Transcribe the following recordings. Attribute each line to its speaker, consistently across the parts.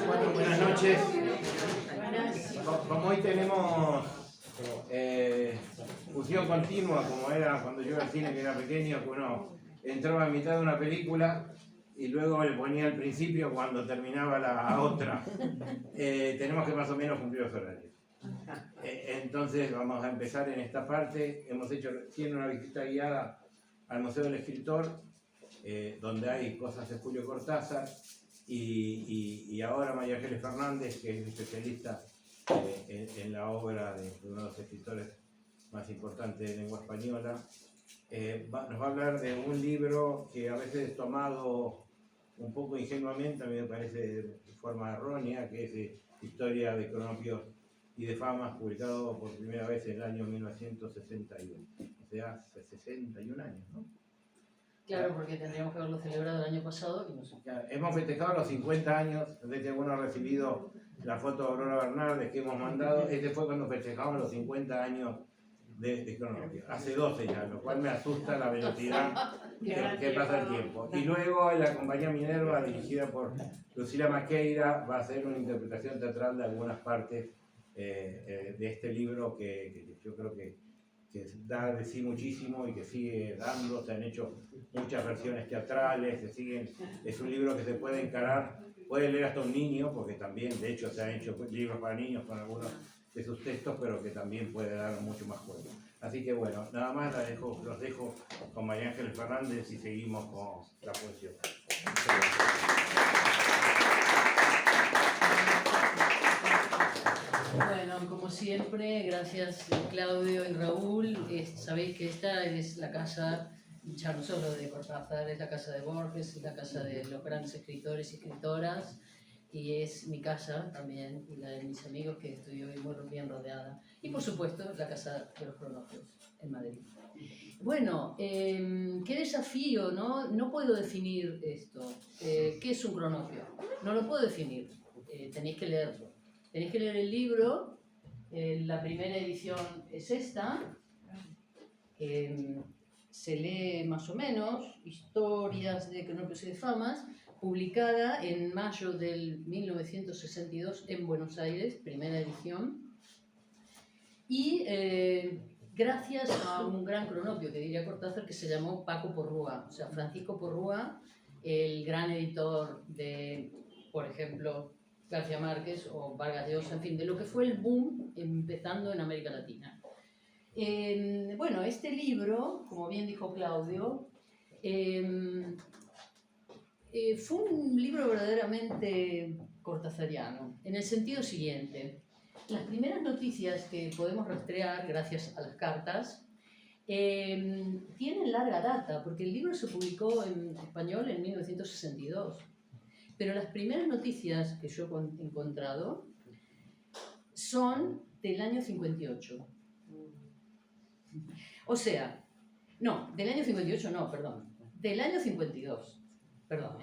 Speaker 1: Bueno, buenas noches. Como hoy tenemos fusión continua, como era cuando yo iba al cine que era pequeño, que uno entraba a mitad de una película y luego le ponía al principio cuando terminaba la otra. Tenemos que más o menos cumplir los horarios. Entonces vamos a empezar en esta parte. Hemos hecho recién una visita guiada al Museo del Escritor, donde hay cosas de Julio Cortázar, y ahora María Ángeles Fernández, que es especialista en la obra de uno de los escritores más importantes de lengua española. Nos va a hablar de un libro que a veces es tomado un poco ingenuamente, a mí me parece de forma errónea, que es Historia de Cronopios y de Famas, publicado por primera vez en el año 1961, o sea, hace 61 años, ¿no?
Speaker 2: Claro, porque tendríamos que haberlo celebrado el año pasado y no sé.
Speaker 1: Hemos festejado los 50 años, desde que uno ha recibido la foto de Aurora Bernardes que hemos mandado. Este fue cuando festejamos los 50 años de Cronopios, hace 12 ya, lo cual me asusta la velocidad que pasa el tiempo. Y luego la compañía Minerva, dirigida por Lucila Maqueira, va a hacer una interpretación teatral de algunas partes de este libro que yo creo que da de sí muchísimo y que sigue dando. Se han hecho muchas versiones teatrales, es un libro que se puede encarar, puede leer hasta un niño, porque también, de hecho, se han hecho libros para niños con algunos de sus textos, pero que también puede dar mucho más juego. Así que bueno, nada más los dejo con María Ángeles Fernández y seguimos con la poesía.
Speaker 2: Bueno, como siempre, gracias Claudio y Raúl. Sabéis que esta es la casa, ya no solo de Cortázar, es la casa de Borges, es la casa de los grandes escritores y escritoras, y es mi casa también, y la de mis amigos, que estoy hoy muy bien rodeada. Y por supuesto, la casa de los Cronopios, en Madrid. Bueno, qué desafío, ¿no? No puedo definir esto. ¿Qué es un cronopio? No lo puedo definir, tenéis que leerlo. Tenéis que leer el libro, la primera edición es esta, se lee más o menos, Historias de Cronopios y de Famas, publicada en mayo del 1962 en Buenos Aires, primera edición, y gracias a un gran cronopio que diría Cortázar que se llamó Paco Porrúa, o sea, Francisco Porrúa, el gran editor de, por ejemplo, García Márquez o Vargas Llosa, en fin, de lo que fue el boom empezando en América Latina. Bueno, este libro, como bien dijo Claudio, fue un libro verdaderamente cortázariano, en el sentido siguiente. Las primeras noticias que podemos rastrear, gracias a las cartas, tienen larga data, porque el libro se publicó en español en 1962. Pero las primeras noticias que yo he encontrado son del año 58. O sea, no, del año 58 no, perdón. Del año 52. Perdón,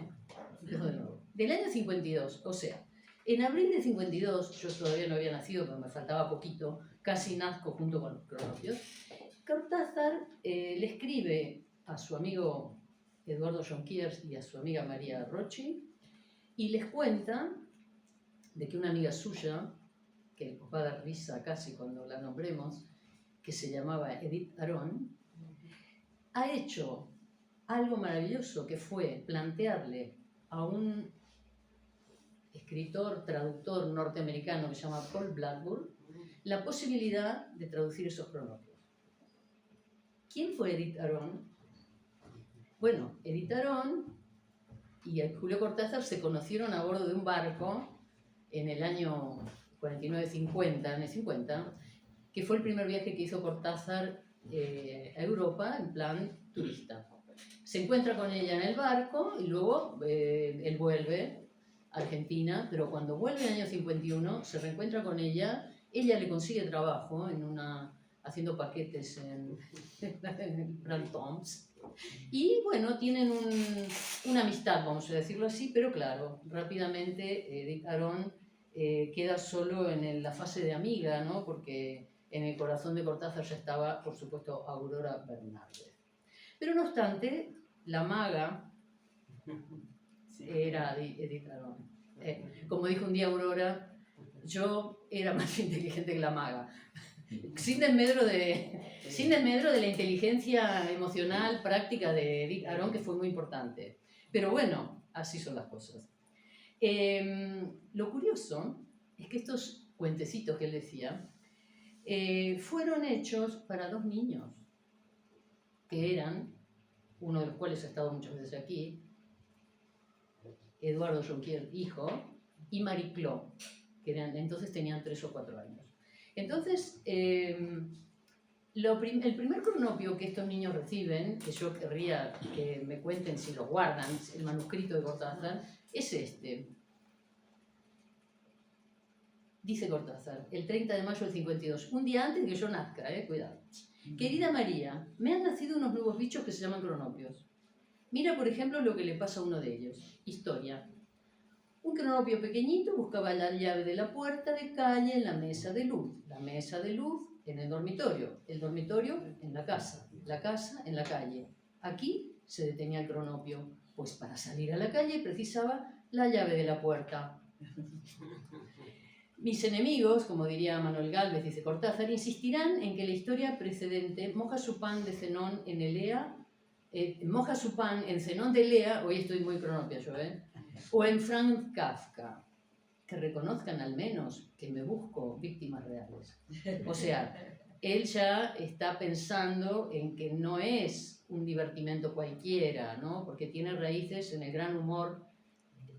Speaker 2: empiezo de nuevo. Del año 52, o sea, en abril de 52, yo todavía no había nacido, pero me faltaba poquito, casi nazco junto con los Cronopios. Cortázar le escribe a su amigo Eduardo Jonquiers y a su amiga María Rocchi, y les cuenta de que una amiga suya, que os va a dar risa casi cuando la nombremos, que se llamaba Edith Arón, ha hecho algo maravilloso, que fue plantearle a un escritor, traductor norteamericano que se llama Paul Blackburn, la posibilidad de traducir esos cronopios. ¿Quién fue Edith Arón? Bueno, Edith Arón y Julio Cortázar se conocieron a bordo de un barco en el año 49-50, en el 50, que fue el primer viaje que hizo Cortázar a Europa en plan turista. Se encuentra con ella en el barco y luego él vuelve a Argentina, pero cuando vuelve en el año 51 se reencuentra con ella, ella le consigue trabajo haciendo paquetes en Brantons. Y bueno, tienen una amistad, vamos a decirlo así, pero claro, rápidamente Edith Arón queda solo en la fase de amiga, ¿no? Porque en el corazón de Cortázar ya estaba, por supuesto, Aurora Bernardes. Pero no obstante, la maga era Edith Aron. Como dijo un día Aurora, yo era más inteligente que la maga. Sin desmedro de la inteligencia emocional práctica de Edith Aron, que fue muy importante. Pero bueno, así son las cosas. Lo curioso es que estos cuentecitos que él decía fueron hechos para dos niños, que eran, uno de los cuales ha estado muchas veces aquí, Eduardo Jonquier, hijo, y Marie Claude, que entonces tenían 3 o 4 años. Entonces, el primer cronopio que estos niños reciben, que yo querría que me cuenten si lo guardan, el manuscrito de Cortázar, es este. Dice Cortázar, el 30 de mayo del 52, un día antes de que yo nazca, cuidado. Querida María, me han nacido unos nuevos bichos que se llaman cronopios. Mira, por ejemplo, lo que le pasa a uno de ellos. Historia. Un cronopio pequeñito buscaba la llave de la puerta de calle en la mesa de luz. La mesa de luz en el dormitorio en la casa en la calle. Aquí se detenía el cronopio, pues para salir a la calle precisaba la llave de la puerta. Mis enemigos, como diría Manuel Gálvez, dice Cortázar, insistirán en que la historia precedente moja su pan de Zenón en Elea, moja su pan en Zenón de Elea, hoy estoy muy cronopia yo, o en Franz Kafka, que reconozcan al menos que me busco víctimas reales. O sea, él ya está pensando en que no es un divertimento cualquiera, ¿no? Porque tiene raíces en el gran humor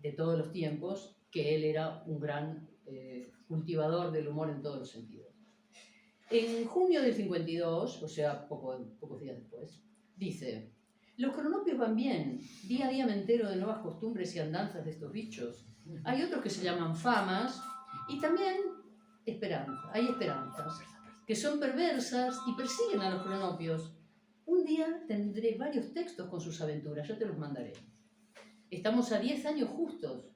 Speaker 2: de todos los tiempos, que él era un gran cultivador del humor en todos los sentidos. En junio del 52, o sea, pocos días después, dice: los cronopios van bien, día a día me entero de nuevas costumbres y andanzas de estos bichos. Hay otros que se llaman famas y también hay esperanzas, que son perversas y persiguen a los cronopios. Un día tendré varios textos con sus aventuras, yo te los mandaré. Estamos a 10 años justos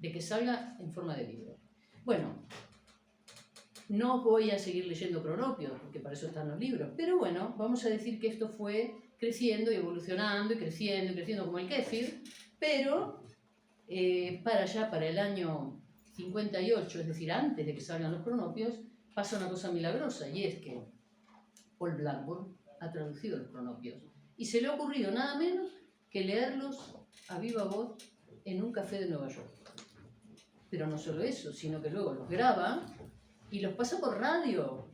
Speaker 2: de que salga en forma de libro. Bueno, no voy a seguir leyendo cronopios, porque para eso están los libros, pero bueno, vamos a decir que esto fue creciendo y evolucionando y creciendo como el kéfir, pero para el año 58, es decir, antes de que salgan los cronopios, pasa una cosa milagrosa, y es que Paul Blackburn ha traducido los cronopios y se le ha ocurrido nada menos que leerlos a viva voz en un café de Nueva York. Pero no solo eso, sino que luego los graba y los pasa por radio,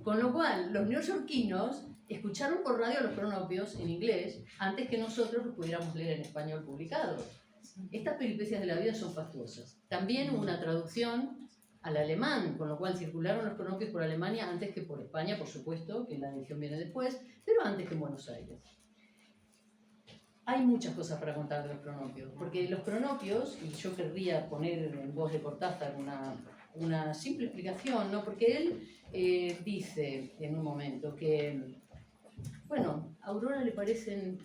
Speaker 2: con lo cual los neoyorquinos escucharon por radio los cronopios en inglés antes que nosotros los pudiéramos leer en español publicados. Estas peripecias de la vida son fastuosas. También hubo una traducción al alemán, con lo cual circularon los cronopios por Alemania antes que por España, por supuesto, que la edición viene después, pero antes que en Buenos Aires. Hay muchas cosas para contar de los cronopios, porque los cronopios, y yo querría poner en voz de Cortázar una simple explicación, ¿no? Porque él dice en un momento que, bueno, a Aurora le parecen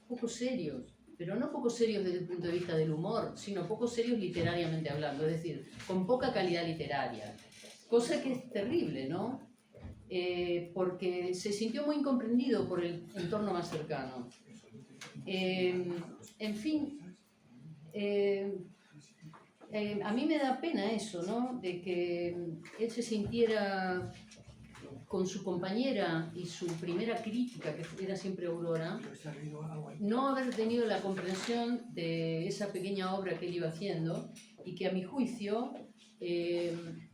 Speaker 2: poco serios, pero no poco serios desde el punto de vista del humor, sino poco serios literariamente hablando, es decir, con poca calidad literaria, cosa que es terrible, ¿no? Porque se sintió muy incomprendido por el entorno más cercano. En fin, a mí me da pena eso, ¿no? De que él se sintiera con su compañera y su primera crítica, que era siempre Aurora, no haber tenido la comprensión de esa pequeña obra que él iba haciendo y que a mi juicio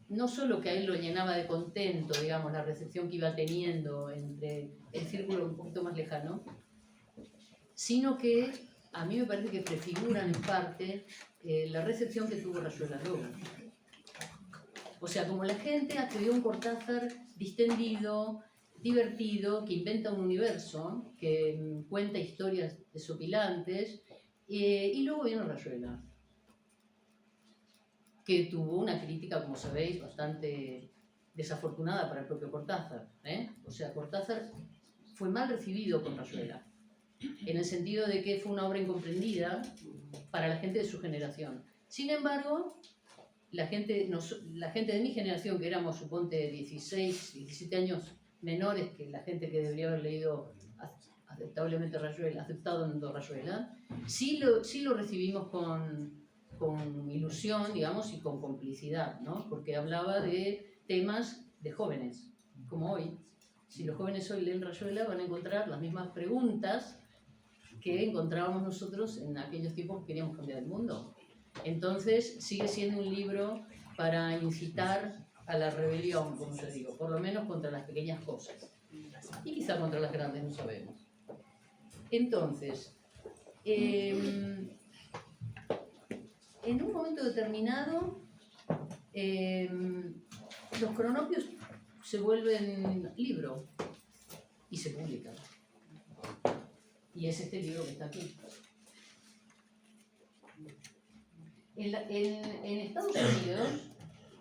Speaker 2: no solo que a él lo llenaba de contento, digamos, la recepción que iba teniendo entre el círculo un poquito más lejano, sino que a mí me parece que prefiguran en parte la recepción que tuvo Rayuela Lobo. O sea, como la gente accedió a un Cortázar distendido, divertido, que inventa un universo, que cuenta historias desopilantes, y luego viene Rayuela, que tuvo una crítica, como sabéis, bastante desafortunada para el propio Cortázar. O sea, Cortázar fue mal recibido con Rayuela, en el sentido de que fue una obra incomprendida para la gente de su generación. Sin embargo, la gente de mi generación, que éramos, suponte, 16, 17 años menores que la gente que debería haber leído aceptablemente aceptado Rayuela, sí lo recibimos con ilusión, digamos, y con complicidad, ¿no? Porque hablaba de temas de jóvenes, como hoy. Si los jóvenes hoy leen Rayuela van a encontrar las mismas preguntas que encontrábamos nosotros en aquellos tiempos que queríamos cambiar el mundo. Entonces sigue siendo un libro para incitar a la rebelión, como yo digo, por lo menos contra las pequeñas cosas. Y quizá contra las grandes, no sabemos. Entonces, en un momento determinado, los cronopios se vuelven libro y se publican. Y es este libro que está aquí. En Estados Unidos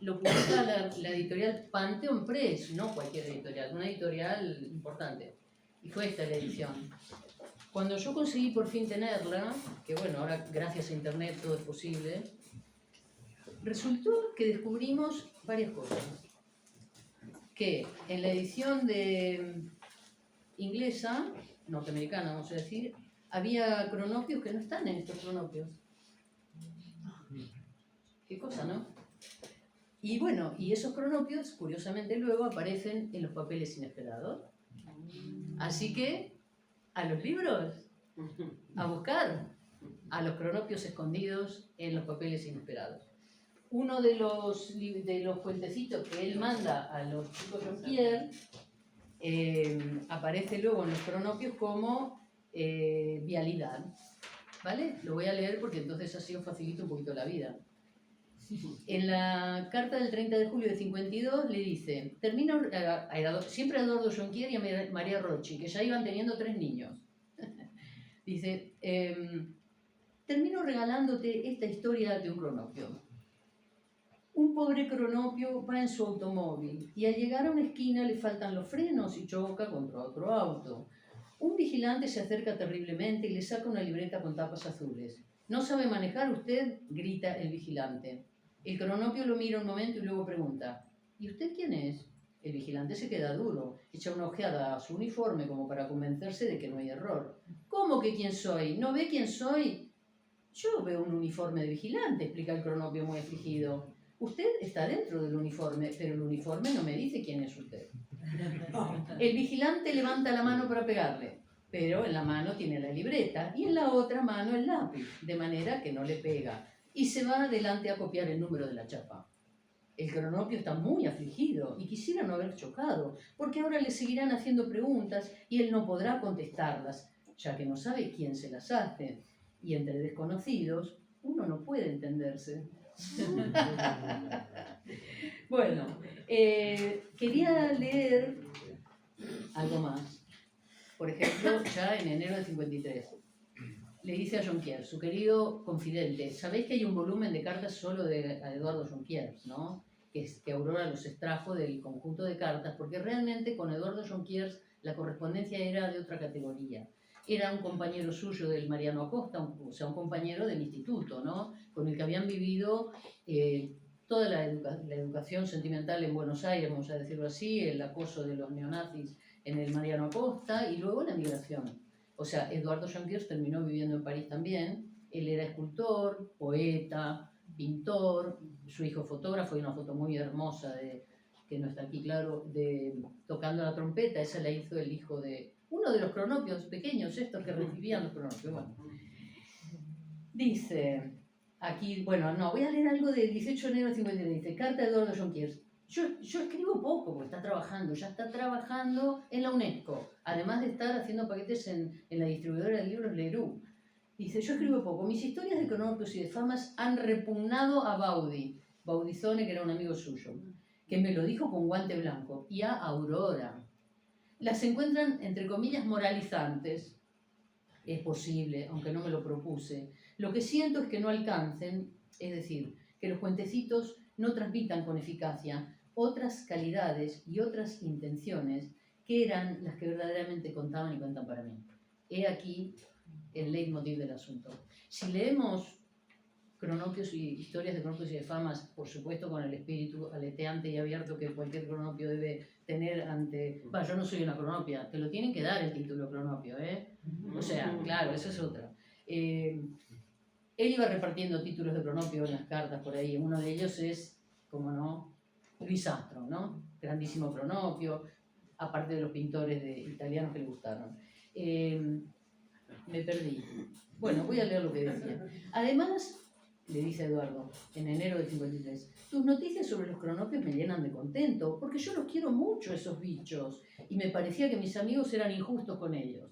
Speaker 2: lo publica la editorial Pantheon Press, no cualquier editorial, una editorial importante. Y fue esta la edición. Cuando yo conseguí por fin tenerla, que bueno, ahora gracias a internet todo es posible, resultó que descubrimos varias cosas. Que en la edición inglesa, norteamericana vamos a decir, había cronopios que no están en estos cronopios. Qué cosa, ¿no? Y bueno, y esos cronopios, curiosamente, luego aparecen en los papeles inesperados. Así que, a los libros, a buscar a los cronopios escondidos en los papeles inesperados. Uno de los puentecitos que él manda a los chicos Jonquière aparece luego en los cronopios como vialidad. ¿Vale? Lo voy a leer porque entonces así os facilito un poquito la vida. En la carta del 30 de julio de 52 le dice, siempre a Eduardo Jonquière y a María Rocchi, que ya iban teniendo 3 niños. Dice, termino regalándote esta historia de un cronopio. Un pobre cronopio va en su automóvil y al llegar a una esquina le faltan los frenos y choca contra otro auto. Un vigilante se acerca terriblemente y le saca una libreta con tapas azules. ¿No sabe manejar usted?, grita el vigilante. El cronopio lo mira un momento y luego pregunta, ¿y usted quién es? El vigilante se queda duro, echa una ojeada a su uniforme como para convencerse de que no hay error. ¿Cómo que quién soy? ¿No ve quién soy? Yo veo un uniforme de vigilante, explica el cronopio muy afligido. Usted está dentro del uniforme, pero el uniforme no me dice quién es usted. El vigilante levanta la mano para pegarle, pero en la mano tiene la libreta y en la otra mano el lápiz, de manera que no le pega, y se va adelante a copiar el número de la chapa. El cronopio está muy afligido y quisiera no haber chocado, porque ahora le seguirán haciendo preguntas y él no podrá contestarlas, ya que no sabe quién se las hace. Y entre desconocidos, uno no puede entenderse. Bueno, quería leer algo más. Por ejemplo, ya en enero de 53. Le dice a Jonquière, su querido confidente, sabéis que hay un volumen de cartas solo a Eduardo Jonquière, ¿no? Que Aurora los extrajo del conjunto de cartas, porque realmente con Eduardo Jonquière la correspondencia era de otra categoría. Era un compañero suyo del Mariano Acosta, o sea, un compañero del instituto, ¿no? Con el que habían vivido toda la educación sentimental en Buenos Aires, vamos a decirlo así, el acoso de los neonazis en el Mariano Acosta y luego la migración. O sea, Eduardo Jonquière terminó viviendo en París también. Él era escultor, poeta, pintor, su hijo fotógrafo, y una foto muy hermosa, que no está aquí claro, tocando la trompeta. Esa la hizo el hijo de uno de los cronopios pequeños, estos que recibían los cronopios. Bueno. Dice, aquí, bueno, no, voy a leer algo del 18 de enero de 53, dice, carta de Eduardo Jonquière. Yo escribo poco porque ya está trabajando en la UNESCO, además de estar haciendo paquetes en la distribuidora de libros Leroux. Dice, yo escribo poco, mis historias de cronopios y de famas han repugnado a Baudizone, que era un amigo suyo, que me lo dijo con guante blanco, y a Aurora. Las encuentran, entre comillas, moralizantes. Es posible, aunque no me lo propuse. Lo que siento es que no alcancen, es decir, que los cuentecitos no transmitan con eficacia otras calidades y otras intenciones que eran las que verdaderamente contaban y cuentan para mí. He aquí el leitmotiv del asunto. Si leemos cronopios y historias de cronopios y de famas, por supuesto con el espíritu aleteante y abierto que cualquier cronopio debe tener ante... Bueno, yo no soy una cronopia, te lo tienen que dar el título cronopio, ¿eh? O sea, claro, eso es otra. Él iba repartiendo títulos de cronopio en las cartas por ahí, uno de ellos es, como no, Luis Astro, ¿no? Grandísimo cronopio, aparte de los pintores italianos que le gustaron. Me perdí. Bueno, voy a leer lo que decía. Además, le dice Eduardo, en enero del 53, tus noticias sobre los cronopios me llenan de contento, porque yo los quiero mucho, esos bichos, y me parecía que mis amigos eran injustos con ellos.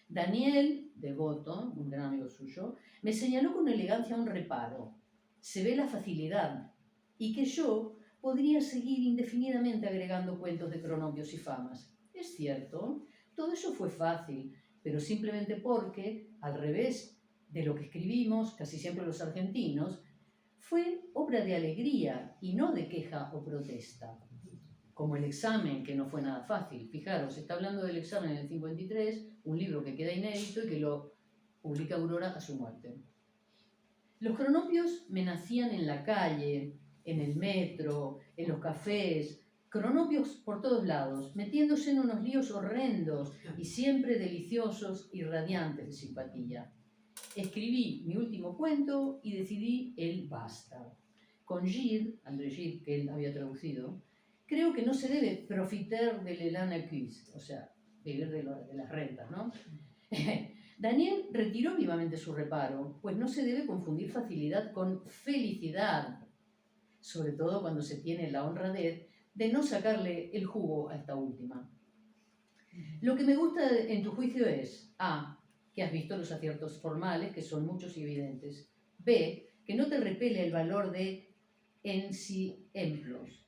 Speaker 2: Daniel, devoto, un gran amigo suyo, me señaló con elegancia un reparo. Se ve la facilidad, y que yo podría seguir indefinidamente agregando cuentos de cronopios y famas. Es cierto, todo eso fue fácil, pero simplemente porque, al revés de lo que escribimos, casi siempre los argentinos, fue obra de alegría y no de queja o protesta. Como el examen, que no fue nada fácil. Fijaros, está hablando del examen en el 53, un libro que queda inédito y que lo publica Aurora a su muerte. Los cronopios me nacían en la calle, en el metro, en los cafés, cronopios por todos lados, metiéndose en unos líos horrendos y siempre deliciosos y radiantes de simpatía. Escribí mi último cuento y decidí el basta. Con Gide, André Gide, que él había traducido, creo que no se debe profiter de l'élan acquis, o sea, vivir de las rentas, ¿no? Daniel retiró vivamente su reparo, pues no se debe confundir facilidad con felicidad, sobre todo cuando se tiene la honradez de no sacarle el jugo a esta última. Lo que me gusta en tu juicio es A, que has visto los aciertos formales, que son muchos y evidentes. B, que no te repele el valor de enciemplos.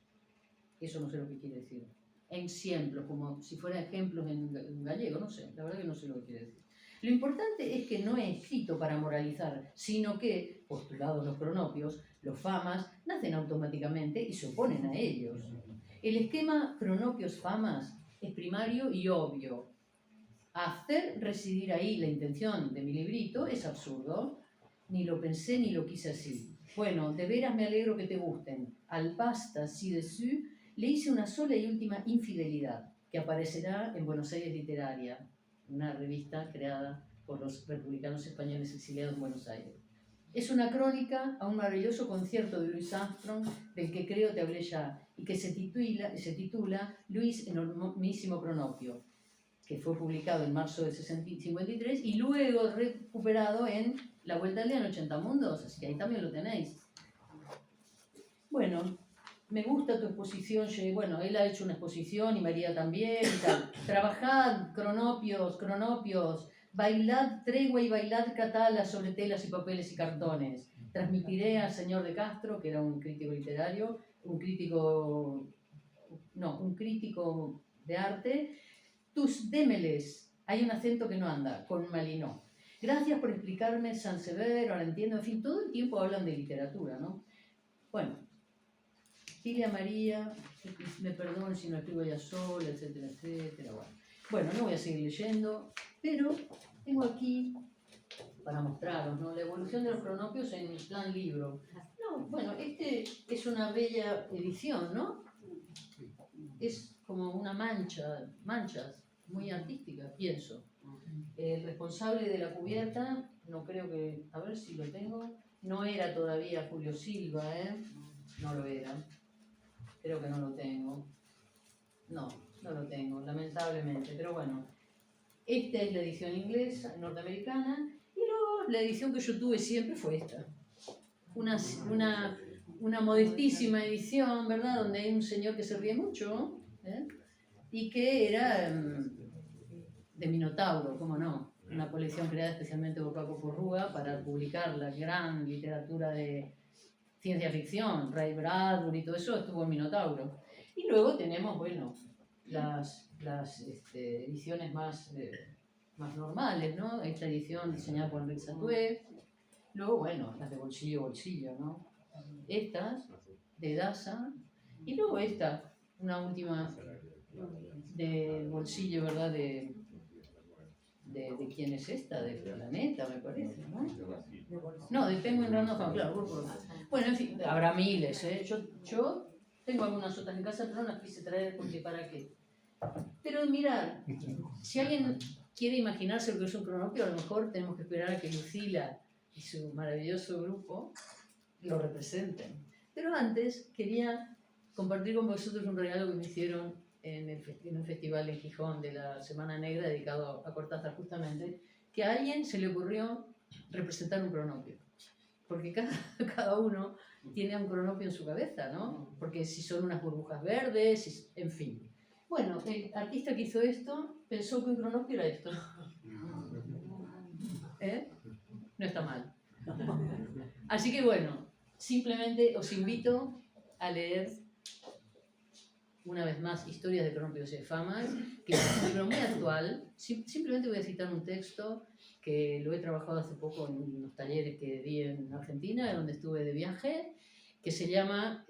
Speaker 2: Eso no sé lo que quiere decir. Enciemplos, como si fueran ejemplos en gallego, no sé, la verdad que no sé lo que quiere decir. Lo importante es que no he escrito para moralizar, sino que, postulados los cronopios, los famas nacen automáticamente y se oponen a ellos. El esquema cronopios-famas es primario y obvio. Hacer residir ahí la intención de mi librito es absurdo. Ni lo pensé ni lo quise así. Bueno, de veras me alegro que te gusten. Al basta ci-dessus le hice una sola y última infidelidad, que aparecerá en Buenos Aires Literaria, una revista creada por los republicanos españoles exiliados en Buenos Aires. Es una crónica a un maravilloso concierto de Louis Armstrong, del que creo te hablé ya, y que se titula Luis enormísimo cronopio, que fue publicado en marzo del 53 y luego recuperado en La Vuelta al Día en 80 Mundos, así que ahí también lo tenéis. Bueno, me gusta tu exposición, bueno, él ha hecho una exposición y María también y tal. Trabajad, cronopios, bailad tregua y bailad catala sobre telas y papeles y cartones. Transmitiré al señor de Castro, que era un crítico literario, un crítico de arte, tus démeles, hay un acento que no anda, con Malinó. Gracias por explicarme Saint-Sever, ahora entiendo, en fin, todo el tiempo hablan de literatura, ¿no? Bueno, dile a María, me perdone si no escribo ya sola, etcétera, etcétera. Bueno, no voy a seguir leyendo, pero tengo aquí, para mostraros, ¿no?, la evolución de los cronopios en plan libro. No, bueno, este es una bella edición, ¿no? Es como una manchas, muy artísticas, pienso. El responsable de la cubierta, no creo que, a ver si lo tengo, no era todavía Julio Silva, no lo era. Creo que no lo tengo. No lo tengo, lamentablemente, pero bueno. Esta es la edición inglesa, norteamericana, y luego la edición que yo tuve siempre fue esta. Una modestísima edición, ¿verdad?, donde hay un señor que se ríe mucho, y que era de Minotauro, ¿cómo no? Una colección creada especialmente por Paco Porrúa para publicar la gran literatura de ciencia ficción, Ray Bradbury y todo eso estuvo en Minotauro. Y luego tenemos, bueno, las ediciones más normales, ¿no? Esta edición diseñada por Enrique Satué. Luego, bueno, las de bolsillo, ¿no? Estas, de Daza. Y luego esta, una última de bolsillo, ¿verdad? de quién es esta, de Planeta, me parece, ¿no? No, de Penguin Random House, claro, grupo. Bueno, en fin, habrá miles, ¿eh? Yo tengo algunas otras en casa, pero no las quise traer porque para qué. Pero mirad, si alguien quiere imaginarse lo que es un cronopio, a lo mejor tenemos que esperar a que Lucila y su maravilloso grupo lo representen. Pero antes quería compartir con vosotros un regalo que me hicieron en un festival en Gijón de la Semana Negra dedicado a Cortázar justamente, que a alguien se le ocurrió representar un cronopio. Porque cada uno tiene un cronopio en su cabeza, ¿no? Porque si son unas burbujas verdes, en fin. Bueno, el artista que hizo esto pensó que un cronopio era esto. ¿Eh? No está mal. Así que bueno, simplemente os invito a leer una vez más Historias de Cronopios y Efamas, que es un libro muy actual. Simplemente voy a citar un texto que lo he trabajado hace poco en unos talleres que di en Argentina, donde estuve de viaje, que se llama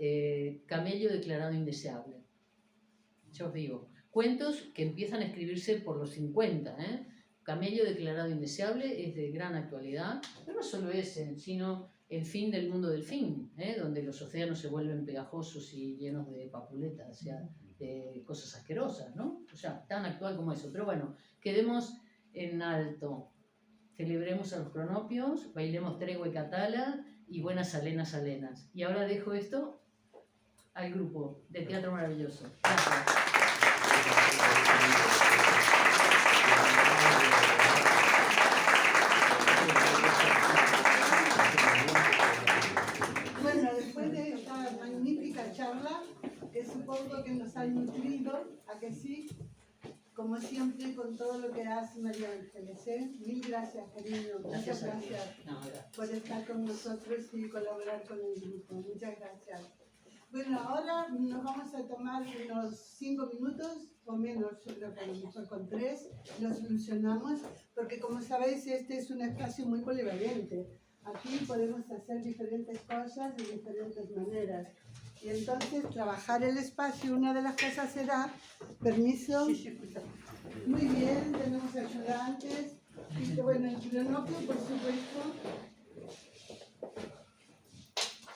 Speaker 2: Camello declarado indeseable. Ya os digo, cuentos que empiezan a escribirse por los 50, ¿eh? Camello declarado indeseable es de gran actualidad, pero no solo ese, sino El fin del mundo del fin, ¿eh? Donde los océanos se vuelven pegajosos y llenos de papuletas, o sea, de cosas asquerosas, ¿no? O sea, tan actual como eso. Pero bueno, quedemos en alto, celebremos a los cronopios, bailemos tregua y catala y buenas alenas alenas. Y ahora dejo esto al grupo de Teatro Maravilloso. Gracias.
Speaker 3: Bueno, después de esta magnífica charla, que supongo que nos ha nutrido, ¿a que sí? Como siempre, con todo lo que hace María Ángeles, ¿eh? Mil gracias, cariño. Muchas gracias por estar con nosotros y colaborar con el grupo. Muchas gracias. Bueno, ahora nos vamos a tomar unos 5 minutos, o menos, yo creo que a lo mejor con 3, lo solucionamos, porque como sabéis, este es un espacio muy polivalente. Aquí podemos hacer diferentes cosas de diferentes maneras. Y entonces, trabajar el espacio, una de las cosas será, permiso, muy bien, tenemos ayudantes, y bueno, el cronopio, por supuesto,